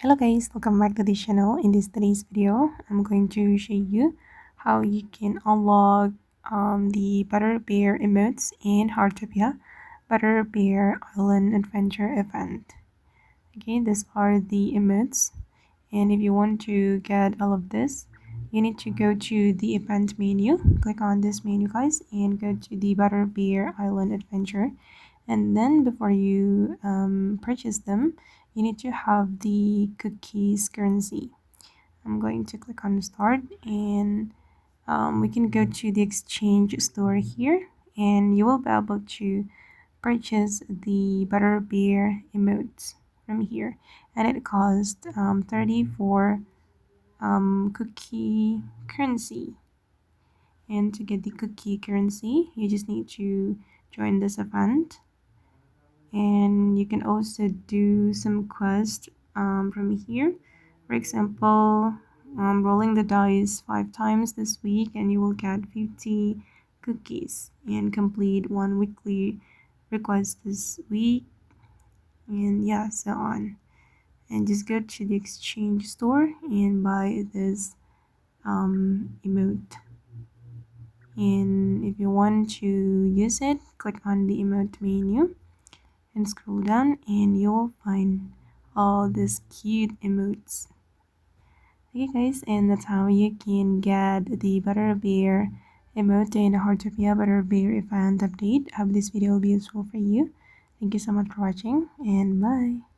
Hello guys, welcome back to the channel. In today's video, I'm going to show you how you can unlock the Butterbear Emotes in Heartopia Butterbear Island Adventure Event. Okay, these are the emotes, and if you want to get all of this, you need to go to the event menu. Click on this menu, guys, and go to the Butterbear Island Adventure. And then before you purchase them, you need to have the cookies currency. I'm going to click on start, and we can go to the exchange store here, and you will be able to purchase the Butterbear emotes from here, and it costs 34 cookie currency. And to get the cookie currency, you just need to join this event, and you can also do some quest from here. For example, rolling the dice 5 times this week and you will get 50 cookies, and complete one weekly request this week, and yeah, so on. And just go to the exchange store and buy this emote. And if you want to use it, click on the emote menu and scroll down, and you will find all these cute emotes. Okay guys, and that's how you can get the Butterbear emote in the Heartopia Butterbear event update. I hope this video will be useful for you. Thank you so much for watching, and bye.